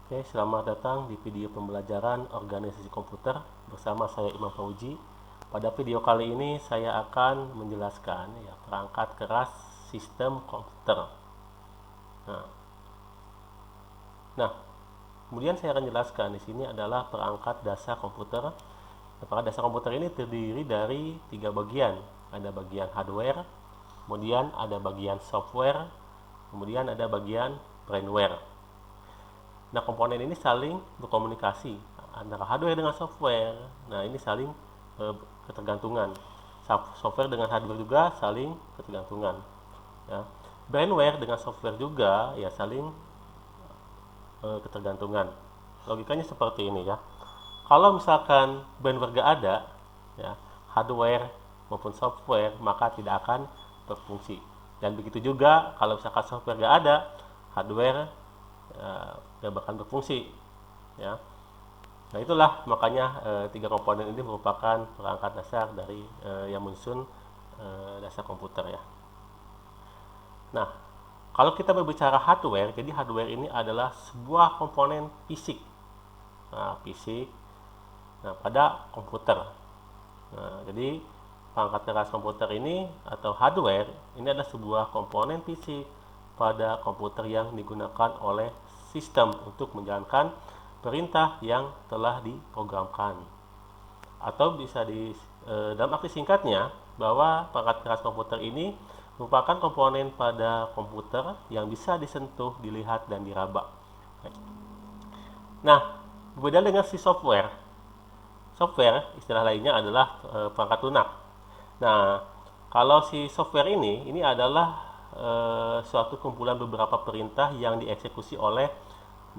Oke, selamat datang di video pembelajaran organisasi komputer bersama saya Imam Fauji. Pada video kali ini saya akan menjelaskan ya perangkat keras sistem komputer. Nah, nah, kemudian saya akan jelaskan di sini adalah perangkat dasar komputer. Perangkat dasar komputer ini terdiri dari tiga bagian. Ada bagian hardware, kemudian ada bagian software, kemudian ada bagian brainware. Nah, komponen ini saling berkomunikasi antara hardware dengan software. Nah, ini saling ketergantungan. Software dengan hardware juga saling ketergantungan. Ya. Brainware dengan software juga ya saling ketergantungan. Logikanya seperti ini ya. Kalau misalkan brainware gak ada, ya, hardware maupun software maka tidak akan berfungsi. Dan begitu juga kalau misalkan software gak ada, hardware gak bakal berfungsi. Ya. Nah itulah makanya tiga komponen ini merupakan perangkat dasar dari yang menyusun dasar komputer ya. Nah, kalau kita berbicara hardware, jadi hardware ini adalah sebuah komponen fisik. Nah, fisik pada komputer. Nah, jadi perangkat keras komputer ini atau hardware ini adalah sebuah komponen fisik pada komputer yang digunakan oleh sistem untuk menjalankan perintah yang telah diprogramkan. Atau bisa dalam arti singkatnya bahwa perangkat keras komputer ini merupakan komponen pada komputer yang bisa disentuh, dilihat, dan diraba. Nah, berbeda dengan si software. Software, istilah lainnya adalah perangkat lunak. Nah, kalau si software ini adalah suatu kumpulan beberapa perintah yang dieksekusi oleh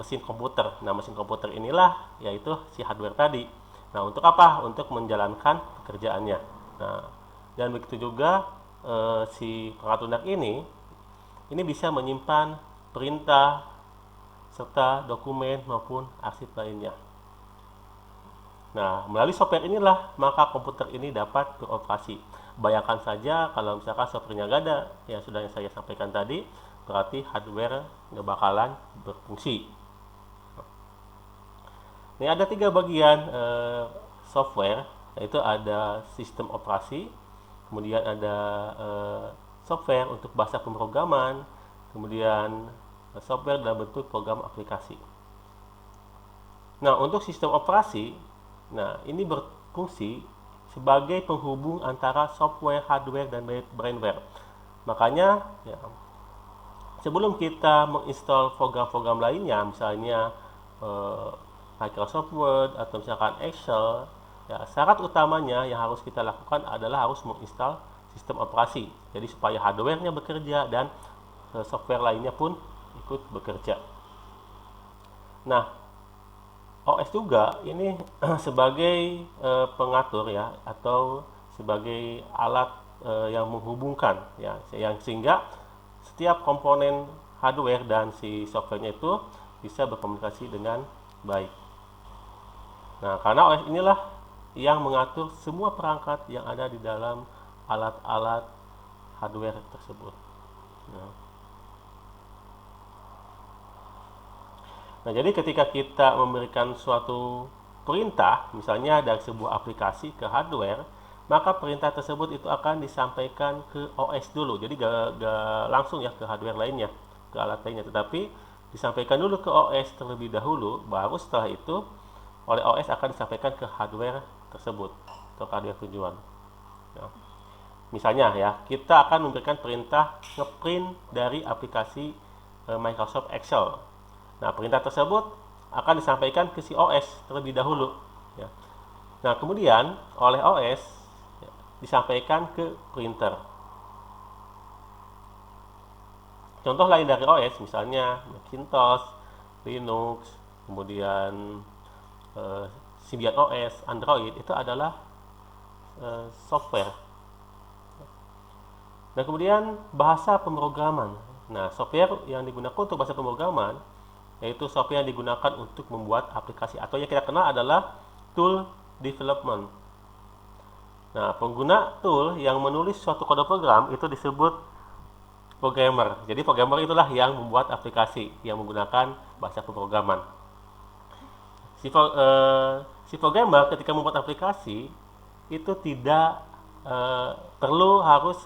mesin komputer. Nah, mesin komputer inilah yaitu si hardware tadi. Nah, untuk apa? Untuk menjalankan pekerjaannya. Nah, dan begitu juga si perangkat lunak ini bisa menyimpan perintah serta dokumen maupun arsip lainnya. Nah, melalui software inilah maka komputer ini dapat beroperasi. Bayangkan saja kalau misalkan softwarenya nggak ada, yang sudah saya sampaikan tadi, berarti hardware nggak bakalan berfungsi. Ini ada tiga bagian software, yaitu ada sistem operasi, kemudian ada software untuk bahasa pemrograman, kemudian software dalam bentuk program aplikasi. Nah, untuk sistem operasi, nah ini berfungsi sebagai penghubung antara software, hardware, dan brainware. Makanya ya, sebelum kita menginstal program-program lainnya, misalnya Microsoft Word atau misalkan Excel, ya, syarat utamanya yang harus kita lakukan adalah harus menginstal sistem operasi. Jadi supaya hardware-nya bekerja dan software lainnya pun ikut bekerja. Nah, OS juga ini sebagai pengatur ya atau sebagai alat yang menghubungkan ya, yang sehingga setiap komponen hardware dan si softwarenya itu bisa berkomunikasi dengan baik. Nah, karena OS inilah yang mengatur semua perangkat yang ada di dalam alat-alat hardware tersebut. Nah, jadi ketika kita memberikan suatu perintah, misalnya dari sebuah aplikasi ke hardware, maka perintah tersebut itu akan disampaikan ke OS dulu. Jadi gak langsung ya ke hardware lainnya, ke alat lainnya, tetapi disampaikan dulu ke OS terlebih dahulu, baru setelah itu oleh OS akan disampaikan ke hardware tersebut atau hardware tujuan. Ya. Misalnya ya, kita akan memberikan perintah ngeprint dari aplikasi Microsoft Excel. Nah, perintah tersebut akan disampaikan ke si OS terlebih dahulu. Ya. Nah, kemudian oleh OS ya, disampaikan ke printer. Contoh lain dari OS, misalnya Macintosh, Linux, kemudian Symbian OS, Android, itu adalah software. Nah, kemudian bahasa pemrograman. Nah, software yang digunakan untuk bahasa pemrograman yaitu software yang digunakan untuk membuat aplikasi atau yang kita kenal adalah tool development. Nah, pengguna tool yang menulis suatu kode program itu disebut programmer. Jadi programmer itulah yang membuat aplikasi yang menggunakan bahasa pemrograman. Si programmer ketika membuat aplikasi itu tidak perlu harus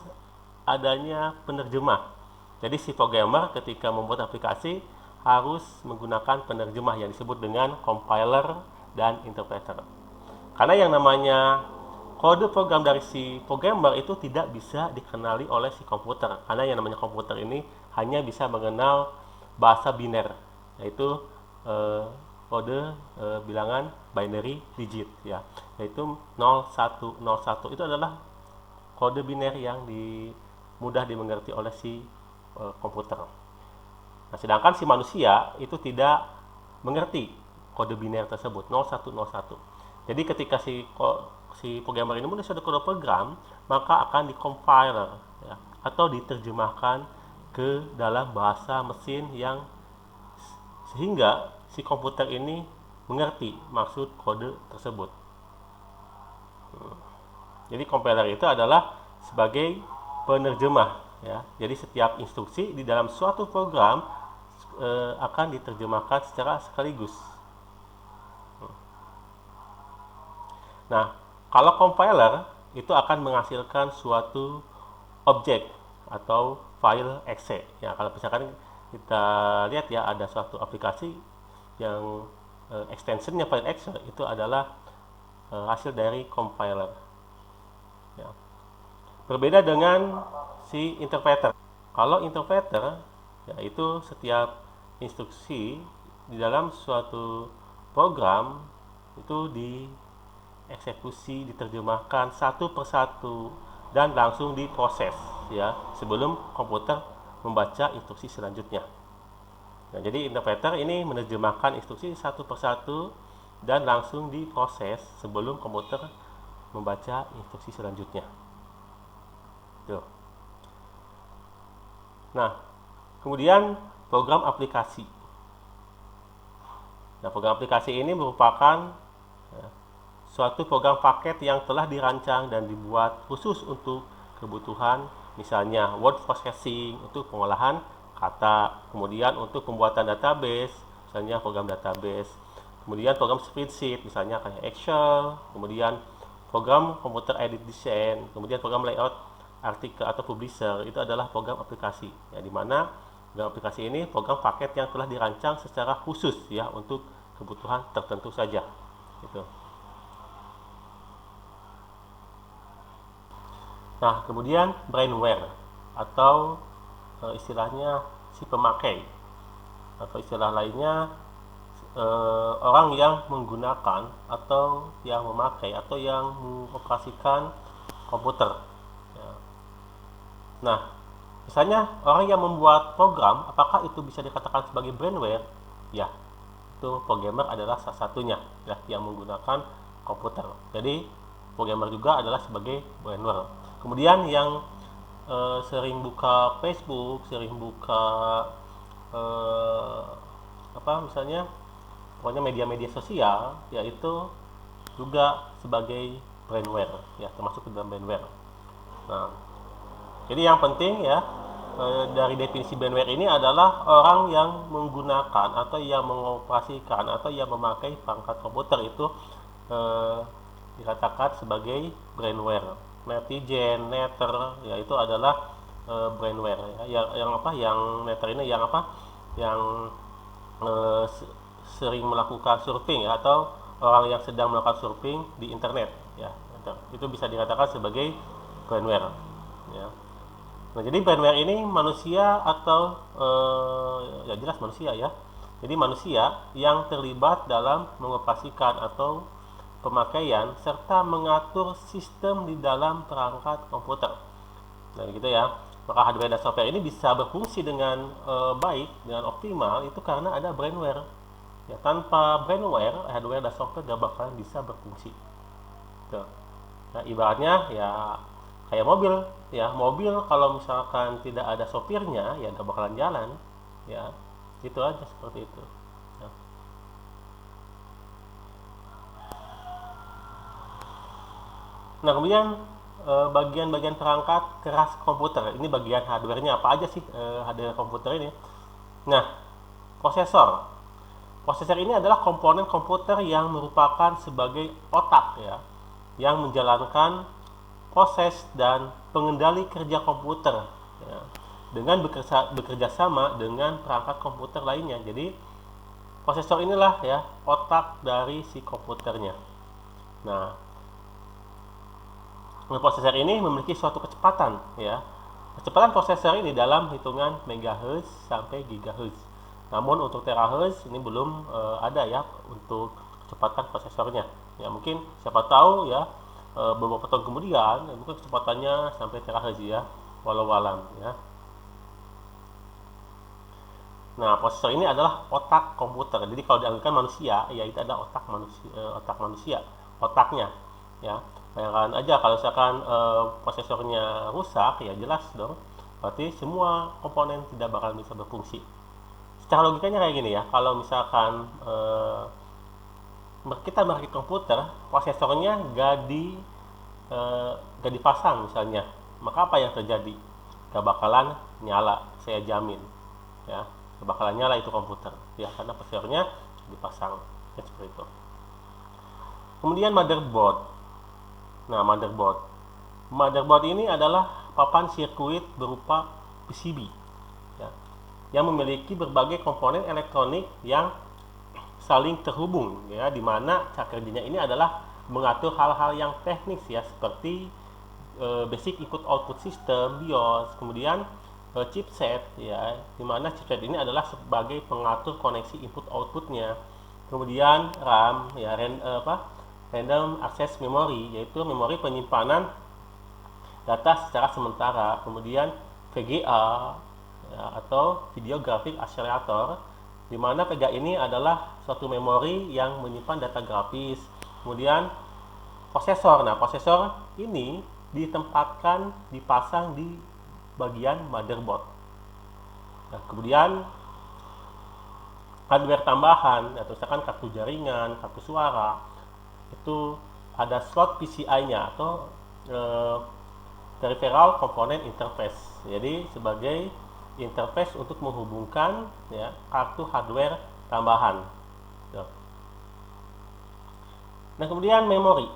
adanya penerjemah. Jadi si programmer ketika membuat aplikasi harus menggunakan penerjemah yang disebut dengan compiler dan interpreter. Karena yang namanya kode program dari si programmer itu tidak bisa dikenali oleh si komputer. Karena yang namanya komputer ini hanya bisa mengenal bahasa biner, yaitu kode bilangan binary digit ya, yaitu 0101 itu adalah kode biner yang mudah dimengerti oleh si komputer. Nah, sedangkan si manusia itu tidak mengerti kode biner tersebut 0101. Jadi ketika si programmer ini menulis suatu kode program, maka akan dicompiler ya, atau diterjemahkan ke dalam bahasa mesin yang sehingga si komputer ini mengerti maksud kode tersebut. Jadi compiler itu adalah sebagai penerjemah ya. Jadi setiap instruksi di dalam suatu program akan diterjemahkan secara sekaligus. Nah, kalau compiler itu akan menghasilkan suatu objek atau file exe. Ya, kalau misalkan kita lihat ya, ada suatu aplikasi yang extensionnya file exe itu adalah hasil dari compiler. Ya. Berbeda dengan si interpreter. Kalau interpreter yaitu setiap instruksi di dalam suatu program itu dieksekusi, diterjemahkan satu persatu dan langsung diproses ya sebelum komputer membaca instruksi selanjutnya. Nah, jadi interpreter ini menerjemahkan instruksi satu persatu dan langsung diproses sebelum komputer membaca instruksi selanjutnya. Tuh. Nah, kemudian program aplikasi. Nah, program aplikasi ini merupakan suatu program paket yang telah dirancang dan dibuat khusus untuk kebutuhan, misalnya word processing untuk pengolahan kata, kemudian untuk pembuatan database, misalnya program database, kemudian program spreadsheet, misalnya kayak Excel, kemudian program computer aided design, kemudian program layout artikel atau publisher. Itu adalah program aplikasi ya, di mana program aplikasi ini program paket yang telah dirancang secara khusus ya untuk kebutuhan tertentu saja gitu. Nah, kemudian brainware atau istilahnya si pemakai, atau istilah lainnya orang yang menggunakan atau yang memakai atau yang mengoperasikan komputer ya. Nah, misalnya orang yang membuat program, apakah itu bisa dikatakan sebagai brainware? Ya, itu programmer adalah salah satunya ya, yang menggunakan komputer. Jadi programmer juga adalah sebagai brainware. Kemudian yang sering buka Facebook, sering buka misalnya pokoknya media-media sosial, yaitu juga sebagai brainware ya, termasuk ke dalam brainware. Nah, jadi yang penting ya dari definisi brainware ini adalah orang yang menggunakan atau yang mengoperasikan atau yang memakai perangkat komputer itu dikatakan sebagai brainware. Netizen, netter, ya itu adalah brainware ya. Yang netter ini yang sering melakukan surfing ya, atau orang yang sedang melakukan surfing di internet ya. Itu bisa dikatakan sebagai brainware ya. Nah, jadi brainware ini manusia atau ya jelas manusia ya. Jadi manusia yang terlibat dalam mengoperasikan atau pemakaian serta mengatur sistem di dalam perangkat komputer. Nah, gitu ya. Maka hardware dan software ini bisa berfungsi dengan baik, dengan optimal itu karena ada brainware. Ya, tanpa brainware, hardware dan software gak bakalan bisa berfungsi. Tuh. Nah, ibaratnya ya kayak mobil, ya mobil kalau misalkan tidak ada sopirnya ya gak bakalan jalan. Ya, itu aja seperti itu. Nah, kemudian bagian-bagian perangkat keras komputer. Ini bagian hardware-nya apa aja sih hardware komputer ini? Nah, prosesor. Prosesor ini adalah komponen komputer yang merupakan sebagai otak ya, yang menjalankan proses dan pengendali kerja komputer ya, dengan bekerja sama dengan perangkat komputer lainnya. Jadi prosesor inilah ya otak dari si komputernya. Nah, prosesor ini memiliki suatu kecepatan ya. Kecepatan prosesor ini dalam hitungan megahertz sampai gigahertz. Namun untuk terahertz ini belum ada ya untuk kecepatan prosesornya. Ya mungkin siapa tahu ya beberapa tahun kemudian mungkin kecepatannya sampai terahertz ya, walau alam ya. Nah, prosesor ini adalah otak komputer. Jadi kalau dianggapkan manusia, ya itu adalah otak manusia, otaknya ya. Bayangkan aja kalau misalkan prosesornya rusak, ya jelas dong. Berarti semua komponen tidak bakal bisa berfungsi. Secara logikanya kayak gini ya, kalau misalkan kita merakit komputer, prosesornya gak dipasang misalnya, maka apa yang terjadi? Gak bakalan nyala, saya jamin ya, gak bakalan nyala itu komputer ya, karena prosesornya dipasang ya, seperti itu. Kemudian motherboard. Nah, motherboard ini adalah papan sirkuit berupa PCB ya, yang memiliki berbagai komponen elektronik yang saling terhubung ya, di mana cara kerjanya ini adalah mengatur hal-hal yang teknis ya, seperti basic input output system BIOS, kemudian chipset ya, di mana chipset ini adalah sebagai pengatur koneksi input outputnya, kemudian RAM ya, random access memory, yaitu memori penyimpanan data secara sementara, kemudian VGA ya, atau video graphic accelerator, di mana VGA ini adalah suatu memori yang menyimpan data grafis. Kemudian prosesor. Nah, prosesor ini dipasang di bagian motherboard. Nah, kemudian hardware tambahan atau misalkan kartu jaringan, kartu suara, itu ada slot PCI-nya atau peripheral component interface. Jadi sebagai interface untuk menghubungkan ya kartu hardware tambahan. Nah, kemudian memori.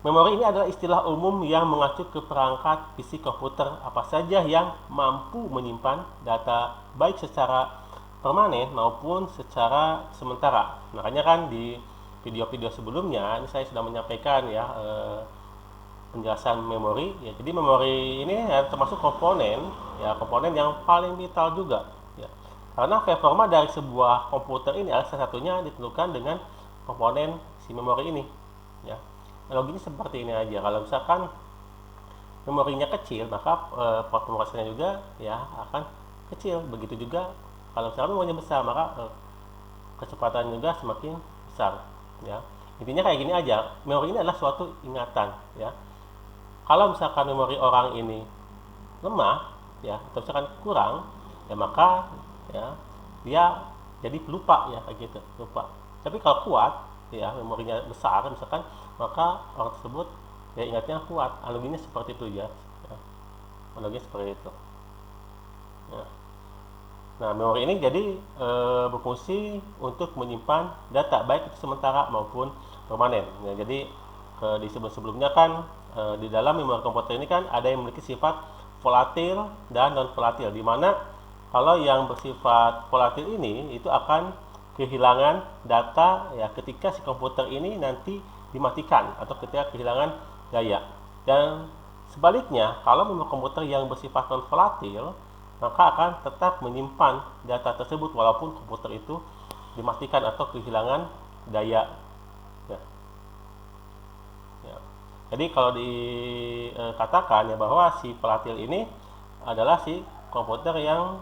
Memori ini adalah istilah umum yang mengacu ke perangkat PC komputer apa saja yang mampu menyimpan data baik secara permanen maupun secara sementara. Makanya kan di video-video sebelumnya ini saya sudah menyampaikan ya penjelasan memori ya. Jadi memori ini ya, termasuk komponen yang paling vital juga ya. Karena performa dari sebuah komputer ini adalah salah satunya ditentukan dengan komponen si memori ini ya. Loginya seperti ini aja. Kalau misalkan memorinya kecil, maka pemrosesannya juga ya akan kecil. Begitu juga kalau misalkan memorinya besar, maka kecepatan juga semakin besar ya. Intinya kayak gini aja. Memori ini adalah suatu ingatan ya. Kalau misalkan memori orang ini lemah ya, atau misalkan kurang ya, maka ya dia jadi pelupa ya, kayak gitu, lupa. Tapi kalau kuat ya, memorinya besar misalkan, maka orang tersebut ya ingatnya kuat. Analoginya seperti itu ya. Analoginya seperti itu ya. Nah, memori ini jadi berfungsi untuk menyimpan data baik itu sementara maupun permanen ya. Jadi di sebelum-sebelumnya kan di dalam memori komputer ini kan ada yang memiliki sifat volatil dan non volatil, di mana kalau yang bersifat volatil ini itu akan kehilangan data ya ketika si komputer ini nanti dimatikan atau ketika kehilangan daya. Dan sebaliknya, kalau memori komputer yang bersifat non volatil, maka akan tetap menyimpan data tersebut walaupun komputer itu dimatikan atau kehilangan daya ya. Ya. Jadi kalau dikatakan ya bahwa si volatil ini adalah si komputer yang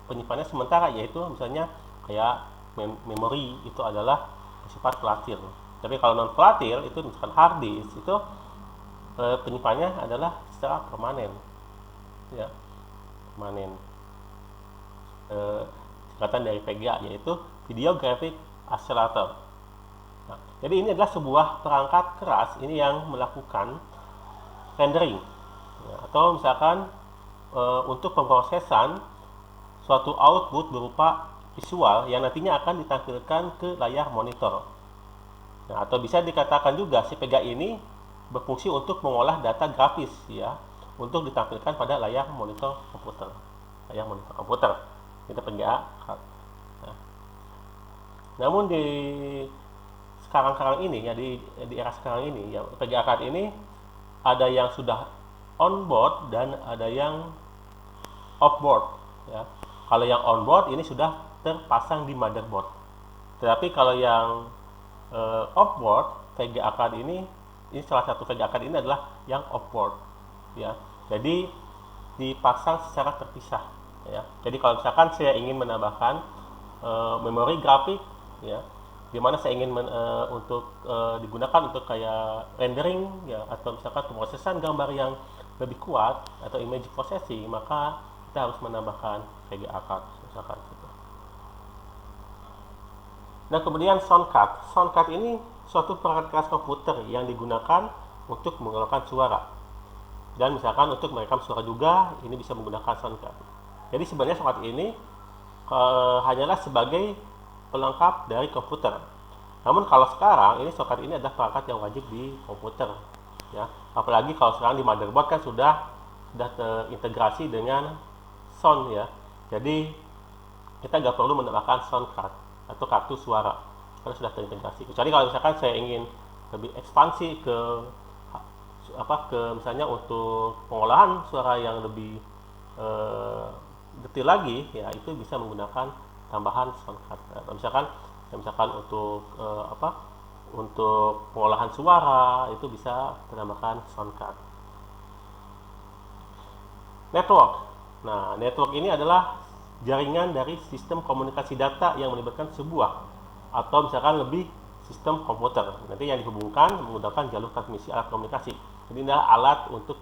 penyimpanannya sementara, yaitu misalnya kayak memori itu adalah bersifat volatil. Tapi kalau non volatil itu misalkan hard disk itu penyimpanannya adalah secara permanen ya, permanen. Singkatan dari VGA yaitu video graphic accelerator. Nah, jadi ini adalah sebuah perangkat keras ini yang melakukan rendering ya, atau misalkan untuk pemrosesan suatu output berupa visual yang nantinya akan ditampilkan ke layar monitor. Nah, atau bisa dikatakan juga si VGA ini berfungsi untuk mengolah data grafis ya, untuk ditampilkan pada layar monitor komputer. Layar monitor komputer. Itu VGA card. Nah, namun di sekarang ini ya, di era sekarang ini ya, VGA card ini ada yang sudah on board dan ada yang off board ya. Kalau yang on board ini sudah terpasang di motherboard. Tetapi kalau yang off board VGA card ini salah satu VGA card ini adalah yang off board ya. Jadi dipasang secara terpisah ya. Jadi kalau misalkan saya ingin menambahkan memori grafik ya, dimana saya ingin untuk digunakan untuk kayak rendering ya, atau misalkan pemrosesan gambar yang lebih kuat atau image processing, maka kita harus menambahkan VGA card misalkan gitu. Nah, kemudian sound card. Sound card ini suatu perangkat keras komputer yang digunakan untuk mengeluarkan suara. Dan misalkan untuk merekam suara juga, ini bisa menggunakan sound card. Jadi sebenarnya sound card ini hanyalah sebagai pelengkap dari komputer. Namun kalau sekarang ini sound card ini adalah perangkat yang wajib di komputer ya. Apalagi kalau sekarang di motherboard kan sudah terintegrasi dengan sound ya. Jadi kita nggak perlu menambahkan sound card atau kartu suara karena sudah terintegrasi. Kecuali kalau misalkan saya ingin lebih ekspansi ke misalnya untuk pengolahan suara yang lebih detail lagi ya, itu bisa menggunakan tambahan sound card. Misalkan untuk untuk pengolahan suara itu bisa menambahkan sound card. Network. Nah, network ini adalah jaringan dari sistem komunikasi data yang melibatkan sebuah atau misalkan lebih sistem komputer. Nanti yang dihubungkan menggunakan jalur transmisi alat komunikasi. Jadi ini adalah alat untuk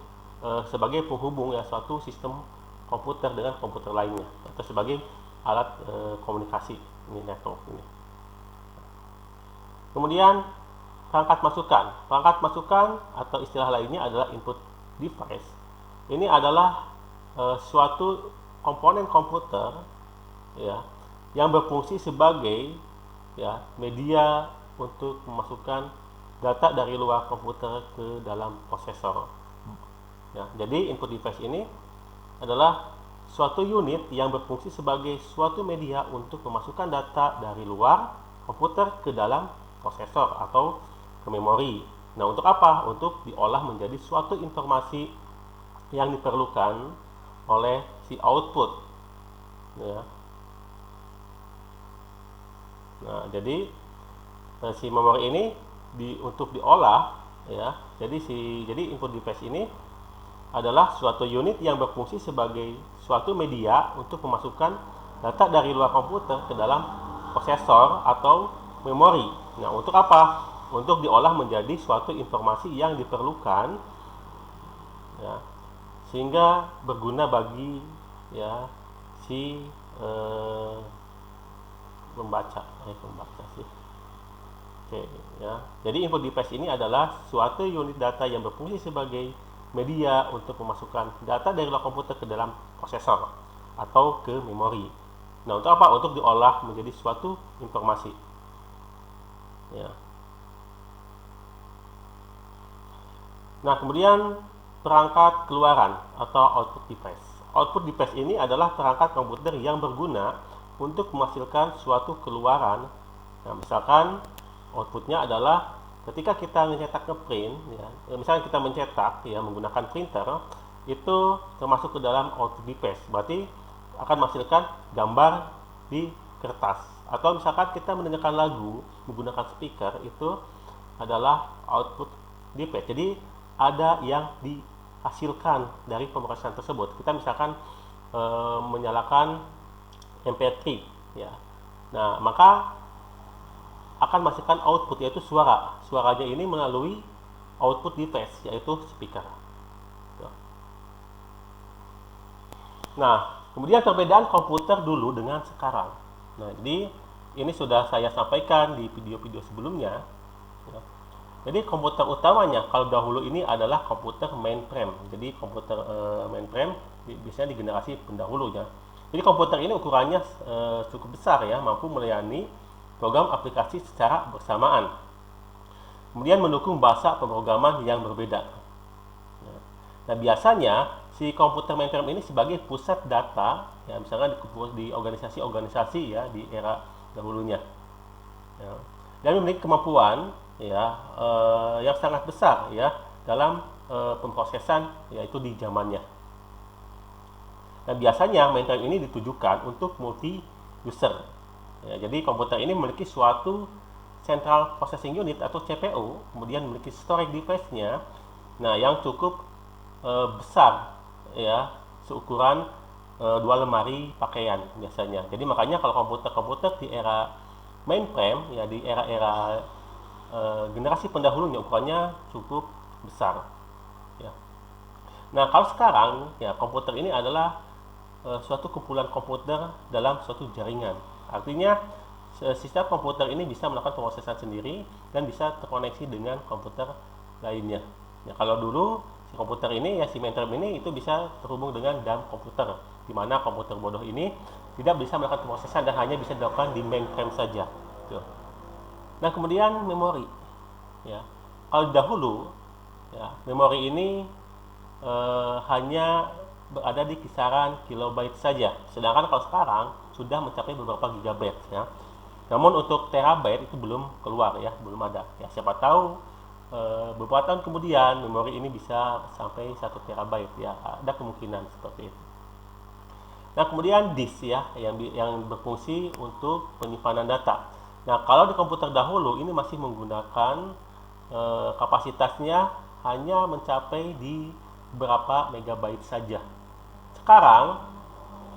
sebagai penghubung ya suatu sistem komputer dengan komputer lainnya, atau sebagai alat komunikasi ini network ini. Kemudian perangkat masukan. Perangkat masukan atau istilah lainnya adalah input device. Ini adalah suatu komponen komputer ya yang berfungsi sebagai ya media untuk memasukkan data dari luar komputer ke dalam prosesor. Ya, jadi input device ini adalah suatu unit yang berfungsi sebagai suatu media untuk memasukkan data dari luar komputer ke dalam prosesor atau ke memori. Nah, untuk apa? Untuk diolah menjadi suatu informasi yang diperlukan oleh si output. Ya. Nah, jadi si memori ini untuk diolah ya. Jadi input device ini adalah suatu unit yang berfungsi sebagai suatu media untuk memasukkan data dari luar komputer ke dalam prosesor atau memori. Nah, untuk apa? Untuk diolah menjadi suatu informasi yang diperlukan ya, sehingga berguna bagi ya si pembaca sih. Oke ya. Jadi input device ini adalah suatu unit data yang berfungsi sebagai media untuk memasukkan data dari luar komputer ke dalam prosesor atau ke memori. Nah, untuk apa? Untuk diolah menjadi suatu informasi. Ya. Nah, kemudian perangkat keluaran atau output device. Output device ini adalah perangkat komputer yang berguna untuk menghasilkan suatu keluaran. Nah, misalkan outputnya adalah ketika kita mencetak ke print ya, misalnya kita mencetak ya menggunakan printer, itu termasuk ke dalam output device. Berarti akan menghasilkan gambar di kertas. Atau misalkan kita mendengarkan lagu menggunakan speaker, itu adalah output device. Jadi ada yang dihasilkan dari pemrosesan tersebut. Kita misalkan menyalakan MP3 ya. Nah, maka akan menghasilkan output yaitu suara. Suaranya ini melalui output device yaitu speaker. Nah, kemudian perbedaan komputer dulu dengan sekarang. Nah, jadi ini sudah saya sampaikan di video-video sebelumnya. Ya. Jadi komputer utamanya kalau dahulu ini adalah komputer mainframe. Jadi komputer mainframe biasanya di generasi pendahulunya. Jadi komputer ini ukurannya cukup besar ya, mampu melayani program aplikasi secara bersamaan. Kemudian mendukung bahasa pemrograman yang berbeda. Nah, biasanya si komputer mainframe ini sebagai pusat data, ya misalkan di organisasi-organisasi ya di era dahulunya. Ya. Dan memiliki kemampuan ya yang sangat besar ya dalam pemrosesan yaitu di zamannya. Dan biasanya mainframe ini ditujukan untuk multi user. Ya, jadi komputer ini memiliki suatu Central Processing Unit atau CPU, kemudian memiliki storage device-nya, nah yang cukup besar, ya seukuran 2 lemari pakaian biasanya. Jadi makanya kalau komputer-komputer di era mainframe, ya di era-era generasi pendahulunya ukurannya cukup besar. Ya. Nah kalau sekarang, ya komputer ini adalah suatu kumpulan komputer dalam suatu jaringan. Artinya sistem komputer ini bisa melakukan pemrosesan sendiri dan bisa terkoneksi dengan komputer lainnya. Ya, kalau dulu si komputer ini ya si mainframe ini itu bisa terhubung dengan DAM komputer, di mana komputer bodoh ini tidak bisa melakukan pemrosesan dan hanya bisa dilakukan di mainframe saja. Tuh. Nah kemudian memori. Ya, kalau dahulu ya memori ini hanya berada di kisaran kilobyte saja. Sedangkan kalau sekarang sudah mencapai beberapa gigabyte ya. Namun untuk terabyte itu belum keluar ya, belum ada. Ya siapa tahu beberapa tahun kemudian memori ini bisa sampai 1 terabyte ya. Ada kemungkinan seperti itu. Nah, kemudian disk ya yang berfungsi untuk penyimpanan data. Nah, kalau di komputer dahulu ini masih menggunakan kapasitasnya hanya mencapai di berapa megabyte saja. Sekarang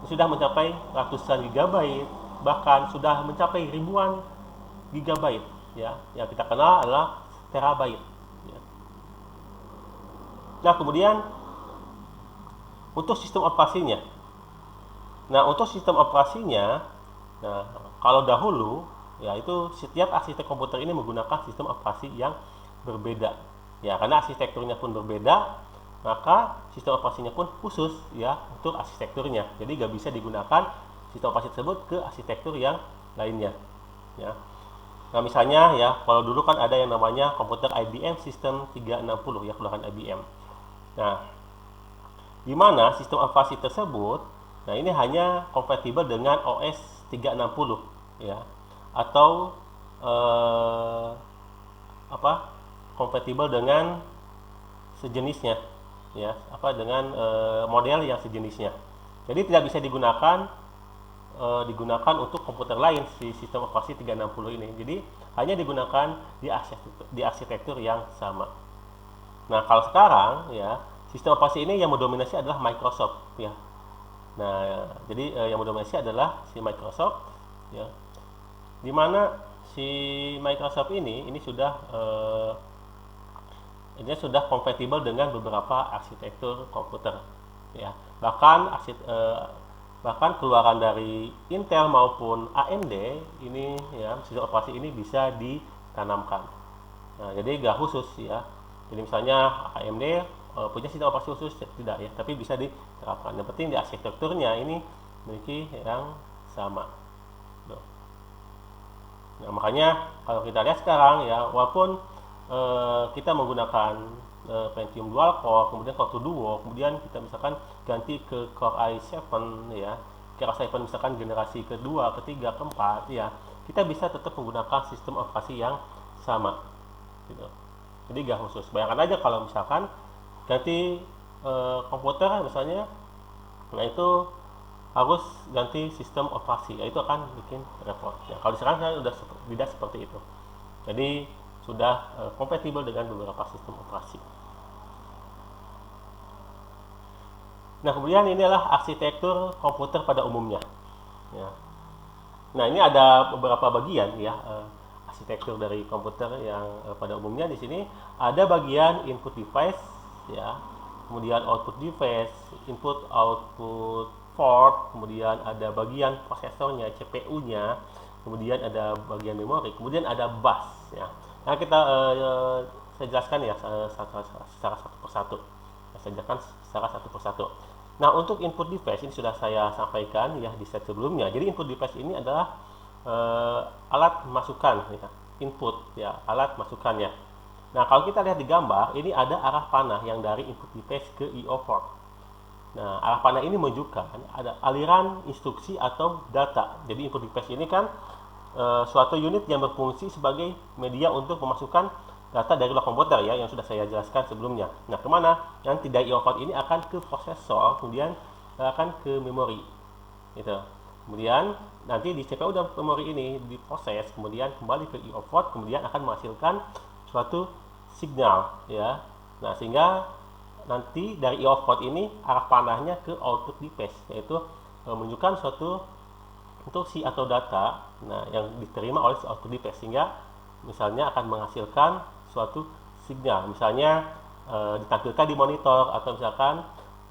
sudah mencapai ratusan gigabyte, bahkan sudah mencapai ribuan gigabyte ya. Yang kita kenal adalah terabyte ya. Nah, kemudian untuk sistem operasinya. Nah, untuk sistem operasinya, nah kalau dahulu ya itu setiap arsitek komputer ini menggunakan sistem operasi yang berbeda. Ya, karena arsitekturnya pun berbeda, maka sistem operasinya pun khusus ya untuk arsitekturnya. Jadi nggak bisa digunakan sistem operasi tersebut ke arsitektur yang lainnya. Ya. Nah misalnya ya kalau dulu kan ada yang namanya komputer IBM System 360 ya keluaran IBM. Nah di mana sistem operasi tersebut, nah ini hanya kompatibel dengan OS 360 ya atau kompatibel dengan sejenisnya ya dengan model yang sejenisnya. Jadi tidak bisa digunakan untuk komputer lain si sistem operasi 360 ini. Jadi hanya digunakan di arsitektur yang sama. Nah, kalau sekarang ya sistem operasi ini yang mendominasi adalah Microsoft ya. Nah, jadi yang mendominasi adalah si Microsoft ya. Di mana si Microsoft ini sudah kompatibel dengan beberapa arsitektur komputer ya. Bahkan keluaran dari Intel maupun AMD ini ya sistem operasi ini bisa ditanamkan. Nah, jadi nggak khusus ya. Jadi misalnya AMD punya sistem operasi khusus tidak ya, tapi bisa diterapkan. Yang penting di arsitekturnya ini memiliki yang sama. Nah, makanya kalau kita lihat sekarang ya walaupun kita menggunakan Pentium dual core, kemudian Core 2 Duo, kemudian kita misalkan ganti ke Core i7 ya, Core i7 misalkan generasi kedua, ketiga, keempat ya, kita bisa tetap menggunakan sistem operasi yang sama gitu. Jadi gak khusus. Bayangkan aja kalau misalkan ganti komputer misalnya, nah itu harus ganti sistem operasi, ya itu akan bikin repot. Ya, kalau sekarang saya sudah tidak seperti itu. Jadi sudah kompatibel dengan beberapa sistem operasi. Nah, kemudian ini adalah arsitektur komputer pada umumnya. Ya. Nah, ini ada beberapa bagian ya arsitektur dari komputer yang pada umumnya. Di sini ada bagian input device ya, kemudian output device, input output port, kemudian ada bagian prosesornya, CPU-nya, kemudian ada bagian memori, kemudian ada bus ya. Nah, saya jelaskan ya secara satu persatu. Saya jelaskan secara satu persatu. Nah, untuk input device ini sudah saya sampaikan ya di slide sebelumnya. Jadi input device ini adalah alat masukan ya, input ya, alat masukannya. Nah, kalau kita lihat di gambar, ini ada arah panah yang dari input device ke I/O port. Nah, arah panah ini menunjukkan ada aliran instruksi atau data. Jadi input device ini kan suatu unit yang berfungsi sebagai media untuk memasukkan data dari luar komputer ya, yang sudah saya jelaskan sebelumnya. Nah, kemana? Nanti dari I/O port ini akan ke prosesor, kemudian akan ke memori, gitu. Kemudian nanti di CPU dan memori ini diproses, kemudian kembali ke I/O port, kemudian akan menghasilkan suatu signal ya. Nah, sehingga nanti dari I/O port ini arah panahnya ke output device, yaitu menunjukkan suatu instruksi atau data yang diterima oleh si output device, sehingga misalnya akan menghasilkan suatu signal, misalnya ditampilkan di monitor, atau misalkan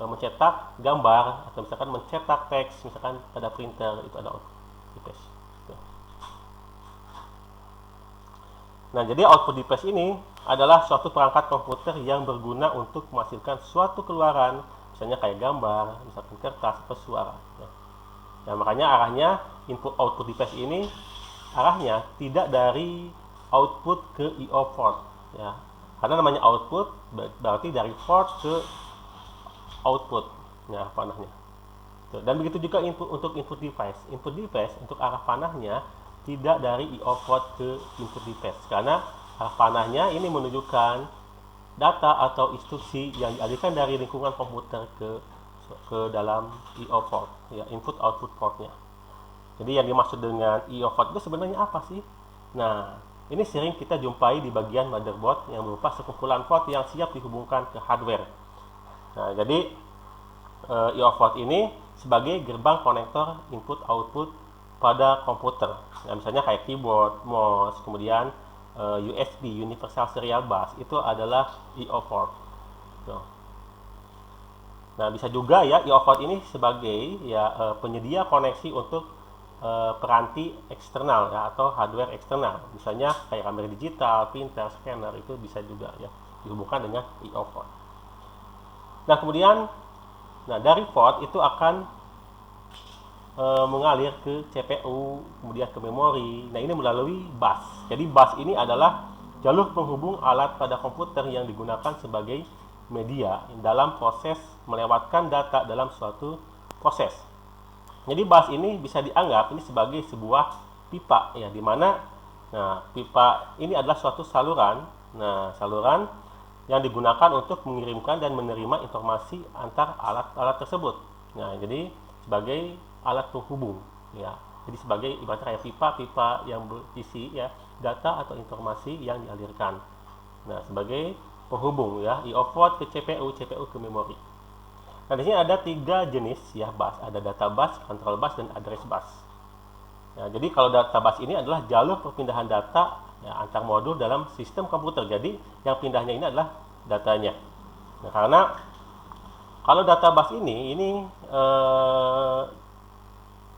mencetak gambar, atau misalkan mencetak teks, misalkan pada printer, itu ada output device. Nah, jadi output device ini adalah suatu perangkat komputer yang berguna untuk menghasilkan suatu keluaran, misalnya kayak gambar, misalkan kertas atau suara. Nah, makanya arahnya input output device ini arahnya tidak dari output ke I/O port ya. Karena namanya output berarti dari port ke output ya panahnya. Dan begitu juga untuk input device. Input device untuk arah panahnya tidak dari I/O port ke input device, karena arah panahnya ini menunjukkan data atau instruksi yang dialihkan dari lingkungan komputer ke dalam I/O port ya, input output portnya. Jadi yang dimaksud dengan I/O port itu sebenarnya apa sih? Nah, ini sering kita jumpai di bagian motherboard yang berupa sekumpulan port yang siap dihubungkan ke hardware. Nah, jadi I/O port ini sebagai gerbang konektor input output pada komputer. Nah, misalnya kayak keyboard, mouse, kemudian USB Universal Serial Bus itu adalah I/O port. Tuh. Nah, bisa juga ya I/O port ini sebagai ya penyedia koneksi untuk peranti eksternal ya, atau hardware eksternal. Misalnya kayak kamera digital, printer, scanner, itu bisa juga ya dihubungkan dengan I/O port. Nah, kemudian dari port itu akan mengalir ke CPU, kemudian ke memori. Nah, ini melalui bus. Jadi bus ini adalah jalur penghubung alat pada komputer yang digunakan sebagai media dalam proses melewatkan data dalam suatu proses. Jadi bus ini bisa dianggap ini sebagai sebuah pipa ya, di mana pipa ini adalah suatu saluran. Nah, saluran yang digunakan untuk mengirimkan dan menerima informasi antar alat-alat tersebut. Nah, jadi sebagai alat penghubung ya. Jadi sebagai ibaratnya kayak pipa yang berisi ya data atau informasi yang dialirkan. Nah, sebagai penghubung ya, I/O port ke CPU, CPU ke memori. Nah, di sini ada 3 jenis ya bus, ada data bus, control bus, dan address bus. Ya, jadi kalau data bus ini adalah jalur perpindahan data ya, antar modul dalam sistem komputer. Jadi yang pindahnya ini adalah datanya. Nah, karena kalau data bus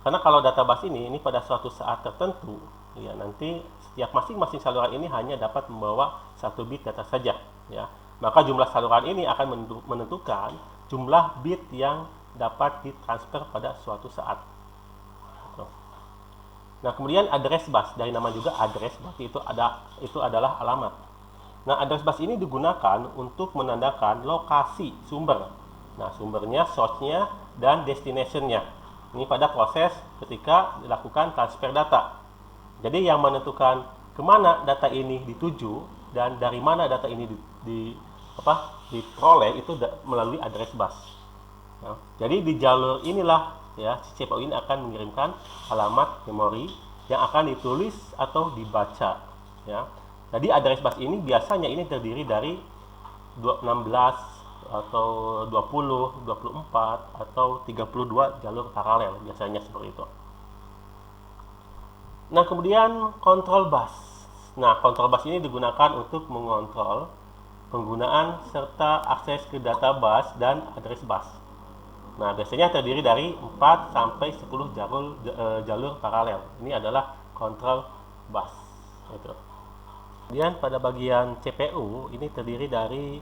karena kalau data bus ini pada suatu saat tertentu ya, nanti setiap masing-masing saluran ini hanya dapat membawa 1 bit data saja ya. Maka jumlah saluran ini akan menentukan jumlah bit yang dapat ditransfer pada suatu saat. Nah, kemudian address bus, dari nama juga address, berarti itu adalah alamat. Nah, address bus ini digunakan untuk menandakan lokasi sumber. Nah, sumbernya, source-nya, dan destination-nya. Ini pada proses ketika dilakukan transfer data. Jadi yang menentukan kemana data ini dituju dan dari mana data ini diperoleh itu melalui address bus. Ya. Jadi di jalur inilah ya CPU ini akan mengirimkan alamat memori yang akan ditulis atau dibaca. Ya. Jadi address bus ini biasanya ini terdiri dari 16 atau 20, 24 atau 32 jalur paralel, biasanya seperti itu. Nah, kemudian control bus. Nah, control bus ini digunakan untuk mengontrol penggunaan serta akses ke data bus dan address bus. Nah, biasanya terdiri dari 4 sampai 10 jalur paralel. Ini adalah control bus. Itu. Kemudian pada bagian CPU ini terdiri dari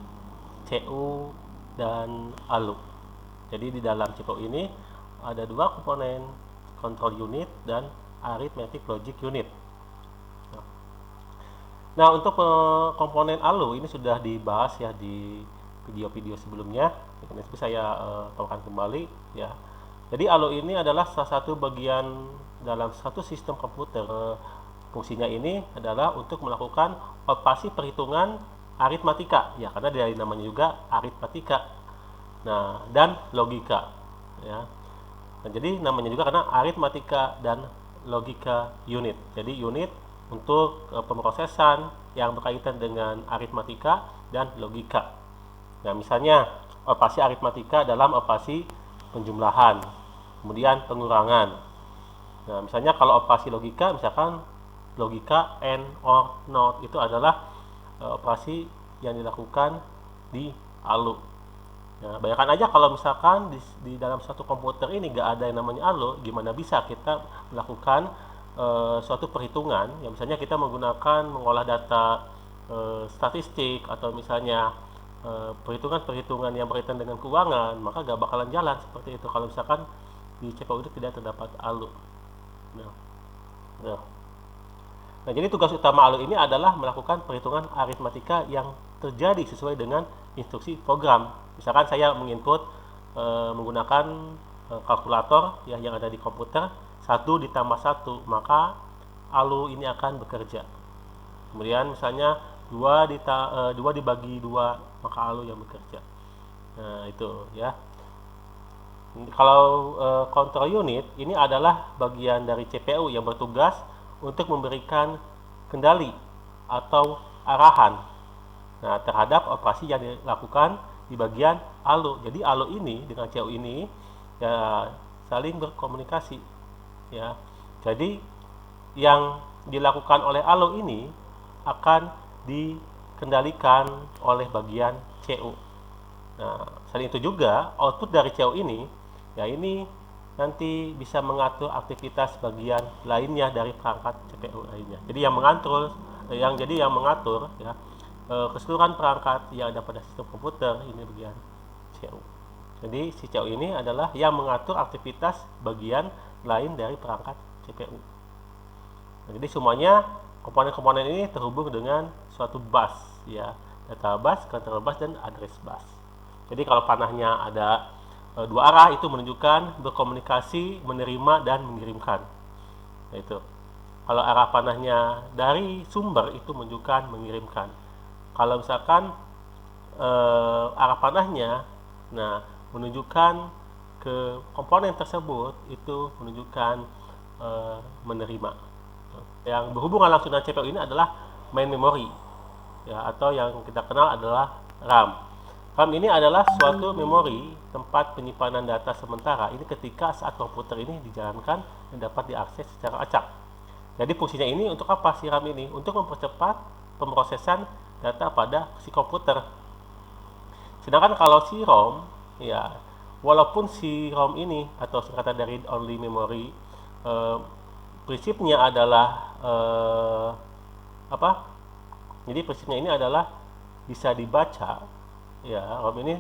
CU dan ALU. Jadi di dalam CPU ini ada dua komponen, control unit dan arithmetic logic unit. Nah, untuk komponen ALU ini sudah dibahas ya di video-video sebelumnya. Ini saya tawarkan kembali ya. Jadi ALU ini adalah salah satu bagian dalam satu sistem komputer. Fungsinya ini adalah untuk melakukan operasi perhitungan aritmatika ya, karena dari namanya juga aritmatika. Nah, dan logika ya. Nah, jadi namanya juga karena aritmatika dan logika unit. Jadi unit untuk pemrosesan yang berkaitan dengan aritmatika dan logika. Nah, misalnya operasi aritmatika dalam operasi penjumlahan, kemudian pengurangan. Nah, misalnya kalau operasi logika, misalkan logika AND, OR, NOT itu adalah operasi yang dilakukan di ALU. Nah, bayangkan aja kalau misalkan di dalam satu komputer ini nggak ada yang namanya ALU, gimana bisa kita melakukan suatu perhitungan? Ya, misalnya kita menggunakan mengolah data statistik atau misalnya perhitungan-perhitungan yang berkaitan dengan keuangan, maka nggak bakalan jalan seperti itu kalau misalkan di CPU itu tidak terdapat ALU. Nah, jadi tugas utama ALU ini adalah melakukan perhitungan aritmatika yang terjadi sesuai dengan instruksi program. Misalkan saya menginput menggunakan kalkulator ya, yang ada di komputer, 1 ditambah 1, maka ALU ini akan bekerja. Kemudian misalnya 2 dibagi 2, maka ALU yang bekerja. Nah, itu ya. Kalau control unit ini adalah bagian dari CPU yang bertugas untuk memberikan kendali atau arahan terhadap operasi yang dilakukan di bagian ALU. Jadi ALU ini dengan CPU ini ya saling berkomunikasi ya. Jadi yang dilakukan oleh ALU ini akan dikendalikan oleh bagian CPU. Nah, selain itu juga output dari CPU ini ya ini nanti bisa mengatur aktivitas bagian lainnya dari perangkat CPU lainnya. Jadi yang mengatur ya keseluruhan perangkat yang ada pada sistem komputer ini bagian CPU. Jadi si CPU ini adalah yang mengatur aktivitas bagian lain dari perangkat CPU. Nah, jadi semuanya komponen-komponen ini terhubung dengan suatu bus ya, data bus, control bus, dan address bus. Jadi kalau panahnya ada dua arah, itu menunjukkan berkomunikasi, menerima dan mengirimkan. Nah, itu. Kalau arah panahnya dari sumber itu menunjukkan mengirimkan. Kalau misalkan arah panahnya menunjukkan ke komponen tersebut, itu menunjukkan menerima. Yang berhubungan langsung dengan CPU ini adalah main memory ya, atau yang kita kenal adalah RAM. RAM ini adalah suatu memori tempat penyimpanan data sementara. Ini ketika saat komputer ini dijalankan dan dapat diakses secara acak. Jadi fungsinya ini untuk apa si RAM ini? Untuk mempercepat pemrosesan data pada si komputer. Sedangkan kalau si ROM, ya walaupun si ROM ini atau singkatan dari read only memory, prinsipnya adalah Jadi prinsipnya ini adalah bisa dibaca. Ya, ROM ini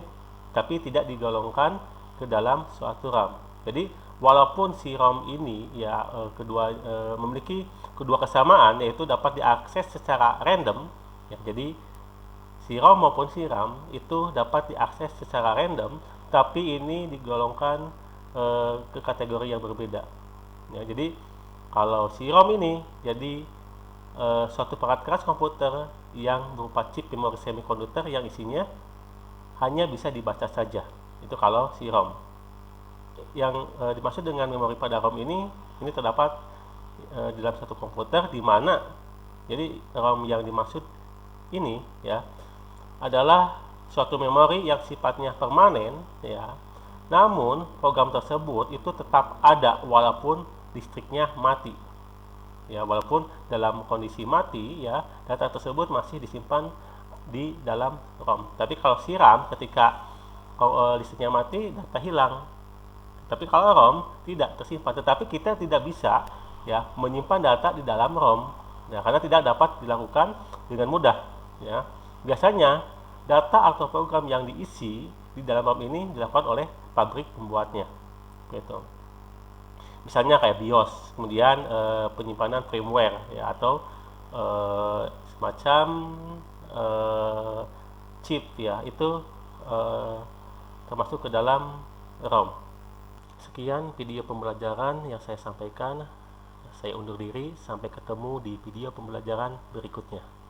tapi tidak digolongkan ke dalam suatu RAM. Jadi walaupun si ROM ini ya memiliki kedua kesamaan, yaitu dapat diakses secara random ya. Jadi si ROM maupun si RAM itu dapat diakses secara random, tapi ini digolongkan ke kategori yang berbeda ya. Jadi kalau si ROM ini jadi suatu perangkat keras komputer yang berupa chip memori semikonduktor yang isinya hanya bisa dibaca saja. Itu kalau si ROM. Yang dimaksud dengan memori pada ROM ini terdapat di dalam satu komputer, di mana jadi ROM yang dimaksud ini ya adalah suatu memori yang sifatnya permanen ya. Namun program tersebut itu tetap ada walaupun listriknya mati. Ya, walaupun dalam kondisi mati ya, data tersebut masih disimpan di dalam ROM. Tapi kalau si RAM ketika listriknya mati, data hilang. Tapi kalau ROM tidak tersimpan, tetapi kita tidak bisa ya menyimpan data di dalam ROM ya, karena tidak dapat dilakukan dengan mudah ya. Biasanya data atau program yang diisi di dalam ROM ini dilakukan oleh pabrik pembuatnya gitu. Misalnya kayak BIOS, kemudian penyimpanan firmware ya, atau semacam eh, chip ya, itu eh, termasuk ke dalam ROM. Sekian video pembelajaran yang saya sampaikan. Saya undur diri, sampai ketemu di video pembelajaran berikutnya.